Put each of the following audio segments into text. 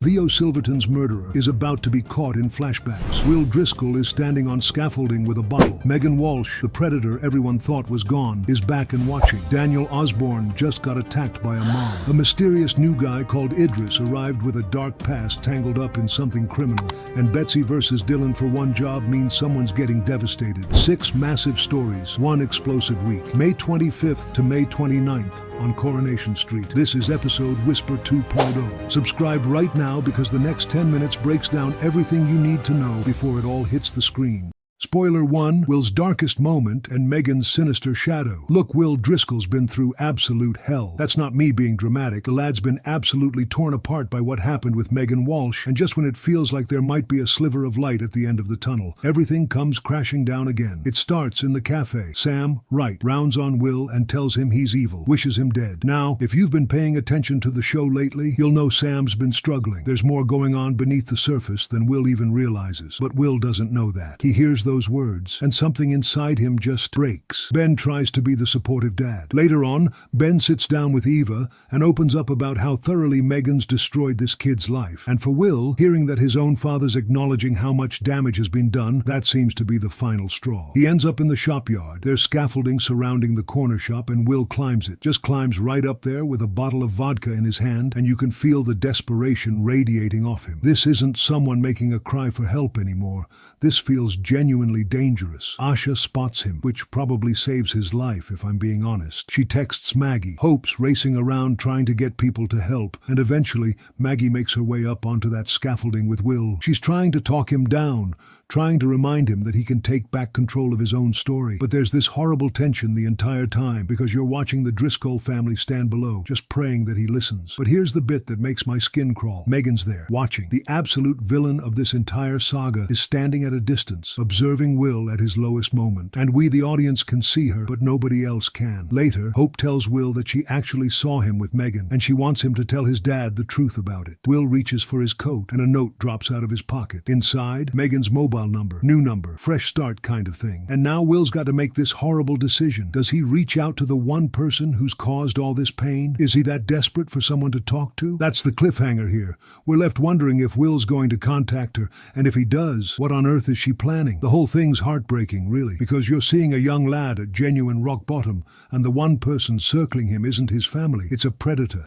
Theo Silverton's murderer is about to be caught in flashbacks. Will Driscoll is standing on scaffolding with a bottle. Megan Walsh, the predator everyone thought was gone, is back and watching. Daniel Osborne just got attacked by a mob. A mysterious new guy called Idris arrived with a dark past tangled up in something criminal. And Betsy versus Dylan for one job means someone's getting devastated. 6 massive stories, 1 explosive week. May 25th to May 29th on Coronation Street. This is episode Whisper 2.0. Subscribe right now because the next 10 minutes breaks down everything you need to know before it all hits the screen. Spoiler 1, Will's darkest moment and Megan's sinister shadow. Look, Will Driscoll's been through absolute hell. That's not me being dramatic. The lad's been absolutely torn apart by what happened with Megan Walsh, and just when it feels like there might be a sliver of light at the end of the tunnel, everything comes crashing down again. It starts in the cafe. Sam, Wright, rounds on Will and tells him he's evil, wishes him dead. Now, if you've been paying attention to the show lately, you'll know Sam's been struggling. There's more going on beneath the surface than Will even realizes. But Will doesn't know that. He hears those words, and something inside him just breaks. Ben tries to be the supportive dad. Later on, Ben sits down with Eva and opens up about how thoroughly Megan's destroyed this kid's life. And for Will, hearing that his own father's acknowledging how much damage has been done, that seems to be the final straw. He ends up in the shop yard. There's scaffolding surrounding the corner shop, and Will climbs it. Just climbs right up there with a bottle of vodka in his hand, and you can feel the desperation radiating off him. This isn't someone making a cry for help anymore. This feels genuinely dangerous. Asha spots him, which probably saves his life if I'm being honest. She texts Maggie, Hope's racing around trying to get people to help, and eventually Maggie makes her way up onto that scaffolding with Will. She's trying to talk him down, trying to remind him that he can take back control of his own story. But there's this horrible tension the entire time because you're watching the Driscoll family stand below, just praying that he listens. But here's the bit that makes my skin crawl. Megan's there, watching. The absolute villain of this entire saga is standing at a distance, observing Will at his lowest moment. And we, the audience, can see her, but nobody else can. Later, Hope tells Will that she actually saw him with Megan, and she wants him to tell his dad the truth about it. Will reaches for his coat, and a note drops out of his pocket. Inside, Megan's mobile number, new number, fresh start kind of thing. And now Will's got to make this horrible decision. Does he reach out to the one person who's caused all this pain? Is he that desperate for someone to talk to? That's the cliffhanger here. We're left wondering if Will's going to contact her, and if he does, what on earth is she planning? The whole thing's heartbreaking, really, because you're seeing a young lad at genuine rock bottom, and the one person circling him isn't his family. It's a predator.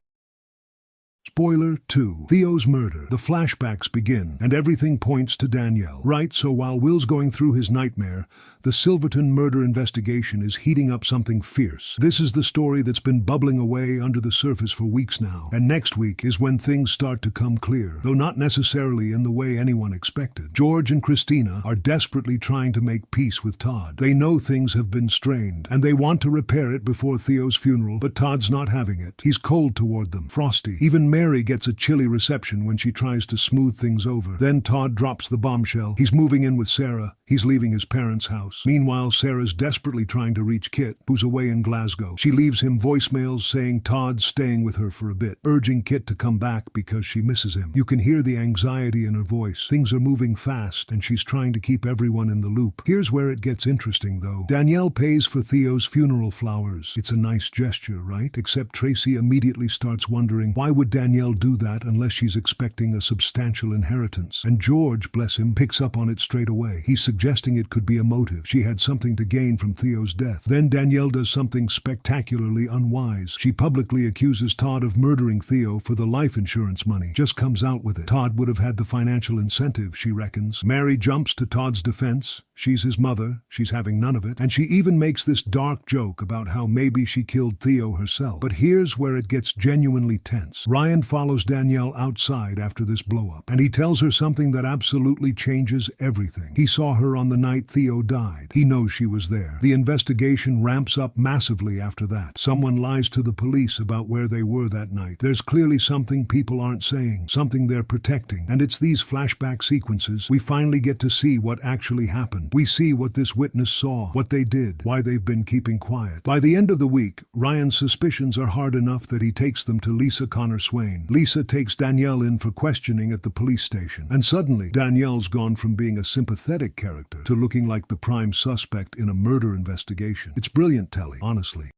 Spoiler 2. Theo's murder. The flashbacks begin, and everything points to Danielle. Right, so while Will's going through his nightmare, the Silverton murder investigation is heating up something fierce. This is the story that's been bubbling away under the surface for weeks now, and next week is when things start to come clear, though not necessarily in the way anyone expected. George and Christina are desperately trying to make peace with Todd. They know things have been strained, and they want to repair it before Theo's funeral, but Todd's not having it. He's cold toward them, frosty. Even Mary gets a chilly reception when she tries to smooth things over. Then Todd drops the bombshell. He's moving in with Sarah. He's leaving his parents' house. Meanwhile, Sarah's desperately trying to reach Kit, who's away in Glasgow. She leaves him voicemails saying Todd's staying with her for a bit, urging Kit to come back because she misses him. You can hear the anxiety in her voice. Things are moving fast, and she's trying to keep everyone in the loop. Here's where it gets interesting, though. Danielle pays for Theo's funeral flowers. It's a nice gesture, right? Except Tracy immediately starts wondering, why would Danielle do that unless she's expecting a substantial inheritance? And George, bless him, picks up on it straight away. He's suggesting it could be a motive. She had something to gain from Theo's death. Then Danielle does something spectacularly unwise. She publicly accuses Todd of murdering Theo for the life insurance money. Just comes out with it. Todd would have had the financial incentive, she reckons. Mary jumps to Todd's defense. She's his mother. She's having none of it. And she even makes this dark joke about how maybe she killed Theo herself. But here's where it gets genuinely tense. Ryan follows Danielle outside after this blow-up, and he tells her something that absolutely changes everything. He saw her on the night Theo died. He knows she was there. The investigation ramps up massively after that. Someone lies to the police about where they were that night. There's clearly something people aren't saying, something they're protecting. And it's these flashback sequences we finally get to see what actually happened. We see what this witness saw, what they did, why they've been keeping quiet. By the end of the week, Ryan's suspicions are hard enough that he takes them to Lisa Connor Swain. Lisa takes Danielle in for questioning at the police station. And suddenly, Danielle's gone from being a sympathetic character to looking like the prime suspect in a murder investigation. It's brilliant telly, honestly.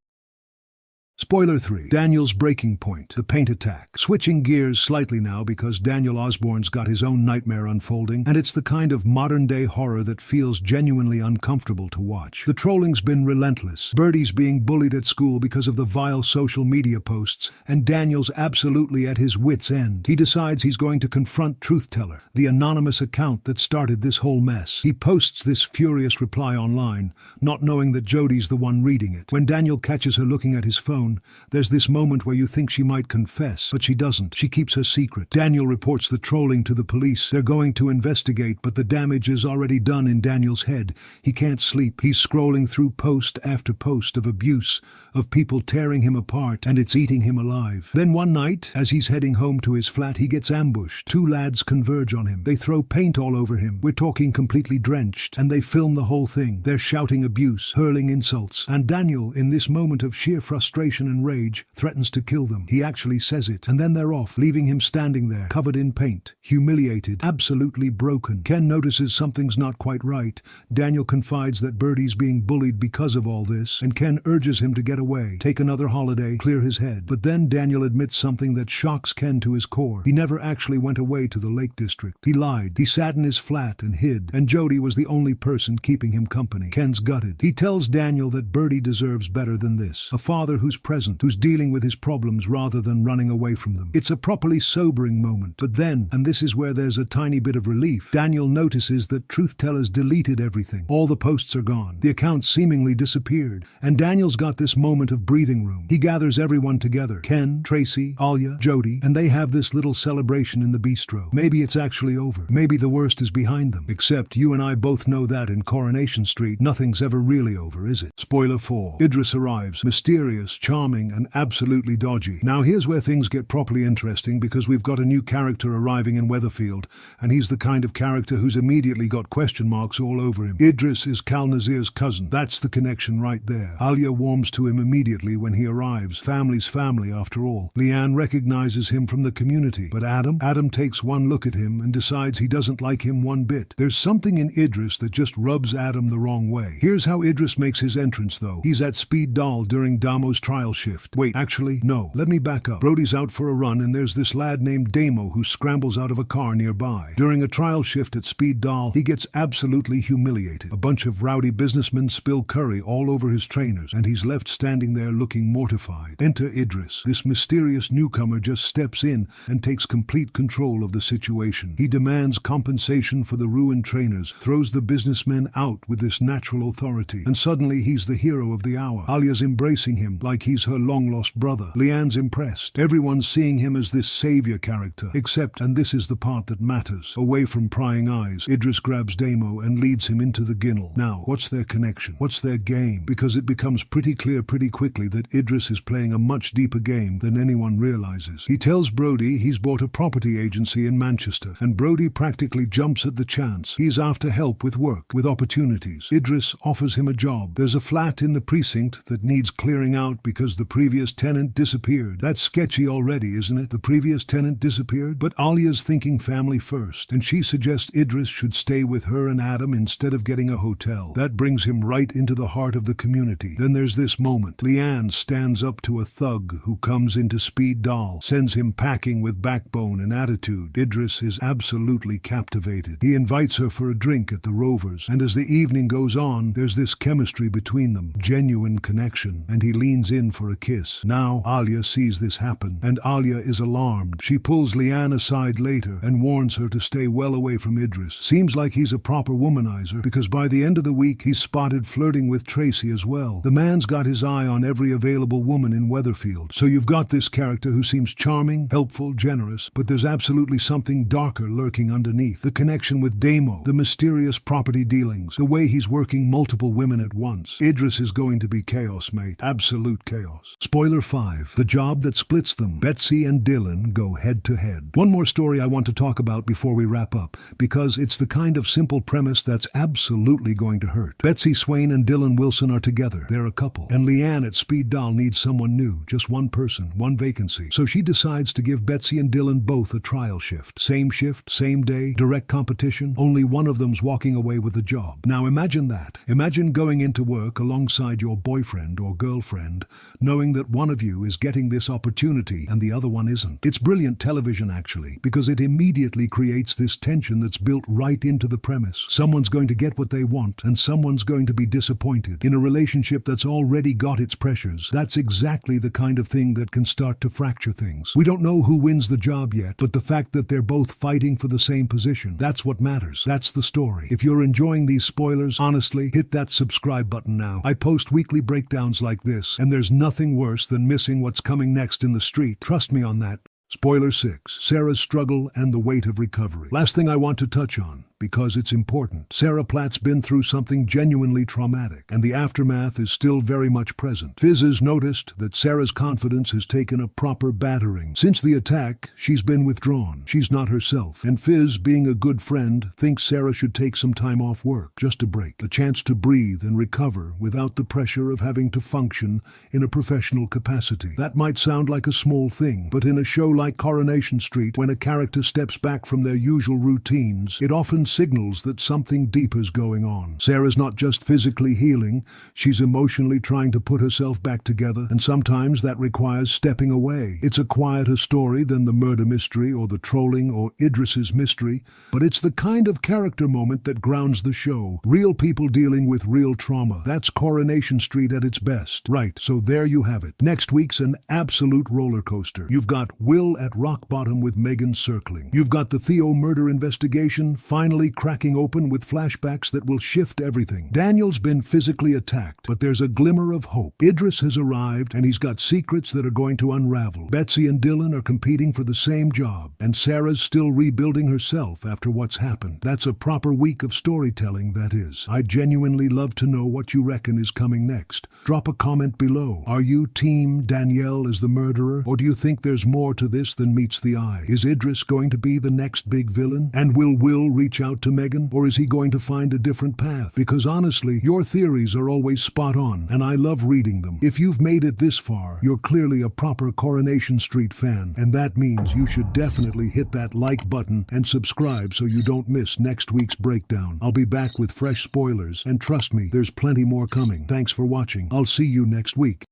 Spoiler 3. Daniel's breaking point. The paint attack. Switching gears slightly now because Daniel Osborne's got his own nightmare unfolding, and it's the kind of modern-day horror that feels genuinely uncomfortable to watch. The trolling's been relentless. Birdie's being bullied at school because of the vile social media posts, and Daniel's absolutely at his wit's end. He decides he's going to confront Truth Teller, the anonymous account that started this whole mess. He posts this furious reply online, not knowing that Jodi's the one reading it. When Daniel catches her looking at his phone, there's this moment where you think she might confess, but she doesn't. She keeps her secret. Daniel reports the trolling to the police. They're going to investigate, but the damage is already done in Daniel's head. He can't sleep. He's scrolling through post after post of abuse, of people tearing him apart, and it's eating him alive. Then one night, as he's heading home to his flat, he gets ambushed. Two lads converge on him. They throw paint all over him. We're talking completely drenched, and they film the whole thing. They're shouting abuse, hurling insults, and Daniel, in this moment of sheer frustration and rage, threatens to kill them. He actually says it, and then they're off, leaving him standing there, covered in paint, humiliated, absolutely broken. Ken notices something's not quite right. Daniel confides that Birdie's being bullied because of all this, and Ken urges him to get away, take another holiday, clear his head. But then Daniel admits something that shocks Ken to his core. He never actually went away to the Lake District. He lied. He sat in his flat and hid, and Jodi was the only person keeping him company. Ken's gutted. He tells Daniel that Birdie deserves better than this. A father who's present, who's dealing with his problems rather than running away from them. It's a properly sobering moment. But then, and this is where there's a tiny bit of relief, Daniel notices that Truth Teller's deleted everything. All the posts are gone. The accounts seemingly disappeared. And Daniel's got this moment of breathing room. He gathers everyone together. Ken, Tracy, Alya, Jodi, and they have this little celebration in the bistro. Maybe it's actually over. Maybe the worst is behind them. Except you and I both know that in Coronation Street, nothing's ever really over, is it? Spoiler 4. Idris arrives, mysterious, charming, and absolutely dodgy. Now here's where things get properly interesting because we've got a new character arriving in Weatherfield, and he's the kind of character who's immediately got question marks all over him. Idris is Kal Nazir's cousin. That's the connection right there. Alya warms to him immediately when he arrives. Family's family, after all. Leanne recognizes him from the community. But Adam takes one look at him and decides he doesn't like him one bit. There's something in Idris that just rubs Adam the wrong way. Here's how Idris makes his entrance, though. He's at Speed Daal during Damo's trial shift. Wait, actually, no. Let me back up. Brody's out for a run, and there's this lad named Damo who scrambles out of a car nearby. During a trial shift at Speed Daal, he gets absolutely humiliated. A bunch of rowdy businessmen spill curry all over his trainers, and he's left standing there looking mortified. Enter Idris. This mysterious newcomer just steps in and takes complete control of the situation. He demands compensation for the ruined trainers, throws the businessmen out with this natural authority, and suddenly he's the hero of the hour. Alya's embracing him like he's her long-lost brother. Leanne's impressed. Everyone's seeing him as this savior character, except, and this is the part that matters, away from prying eyes, Idris grabs Damo and leads him into the ginnel. Now, what's their connection? What's their game? Because it becomes pretty clear pretty quickly that Idris is playing a much deeper game than anyone realizes. He tells Brody he's bought a property agency in Manchester, and Brody practically jumps at the chance. He's after help with work, with opportunities. Idris offers him a job. There's a flat in the precinct that needs clearing out because the previous tenant disappeared. That's sketchy already, isn't it? The previous tenant disappeared? But Alya's thinking family first, and she suggests Idris should stay with her and Adam instead of getting a hotel. That brings him right into the heart of the community. Then there's this moment. Leanne stands up to a thug who comes into Speed Daal, sends him packing with backbone and attitude. Idris is absolutely captivated. He invites her for a drink at the Rovers, and as the evening goes on, there's this chemistry between them, genuine connection, and he leans in for a kiss. Now Alya sees this happen, and Alya is alarmed. She pulls Leanne aside later and warns her to stay well away from Idris. Seems like he's a proper womanizer, because by the end of the week he's spotted flirting with Tracy as well. The man's got his eye on every available woman in Weatherfield. So you've got this character who seems charming, helpful, generous, but there's absolutely something darker lurking underneath. The connection with Damo, the mysterious property dealings, the way he's working multiple women at once. Idris is going to be chaos, mate. Absolute chaos. Spoiler 5. The job that splits them. Betsy and Dylan go head to head. One more story I want to talk about before we wrap up, because it's the kind of simple premise that's absolutely going to hurt. Betsy Swain and Dylan Wilson are together. They're a couple. And Leanne at Speed Daal needs someone new. Just one person, one vacancy. So she decides to give Betsy and Dylan both a trial shift, same day, direct competition. Only one of them's walking away with the job. Now imagine that. Imagine going into work alongside your boyfriend or girlfriend knowing that one of you is getting this opportunity and the other one isn't. It's brilliant television, actually, because it immediately creates this tension that's built right into the premise. Someone's going to get what they want, and someone's going to be disappointed. In a relationship that's already got its pressures, that's exactly the kind of thing that can start to fracture things. We don't know who wins the job yet, but the fact that they're both fighting for the same position, that's what matters. That's the story. If you're enjoying these spoilers, honestly, hit that subscribe button now. I post weekly breakdowns like this, and there's nothing worse than missing what's coming next in the street. Trust me on that. Spoiler 6. Sarah's struggle and the weight of recovery. Last thing I want to touch on, because it's important. Sarah Platt's been through something genuinely traumatic, and the aftermath is still very much present. Fizz has noticed that Sarah's confidence has taken a proper battering. Since the attack, she's been withdrawn. She's not herself, and Fizz, being a good friend, thinks Sarah should take some time off work, just a break, a chance to breathe and recover without the pressure of having to function in a professional capacity. That might sound like a small thing, but in a show like Coronation Street, when a character steps back from their usual routines, it often signals that something deeper is going on. Sarah's not just physically healing, she's emotionally trying to put herself back together, and sometimes that requires stepping away. It's a quieter story than the murder mystery or the trolling or Idris's mystery, but it's the kind of character moment that grounds the show. Real people dealing with real trauma. That's Coronation Street at its best. Right, so there you have it. Next week's an absolute roller coaster. You've got Will at rock bottom with Megan circling. You've got the Theo murder investigation finally cracking open with flashbacks that will shift everything. Danielle's been physically attacked, but there's a glimmer of hope. Idris has arrived, and he's got secrets that are going to unravel. Betsy and Dylan are competing for the same job, and Sarah's still rebuilding herself after what's happened. That's a proper week of storytelling, that is. I'd genuinely love to know what you reckon is coming next. Drop a comment below. Are you team Danielle as the murderer, or do you think there's more to this than meets the eye? Is Idris going to be the next big villain? And will Will reach out to Megan, or is he going to find a different path? Because honestly, your theories are always spot on, and I love reading them. If you've made it this far, you're clearly a proper Coronation Street fan, and that means you should definitely hit that like button and subscribe so you don't miss next week's breakdown. I'll be back with fresh spoilers, and trust me, there's plenty more coming. Thanks for watching. I'll see you next week.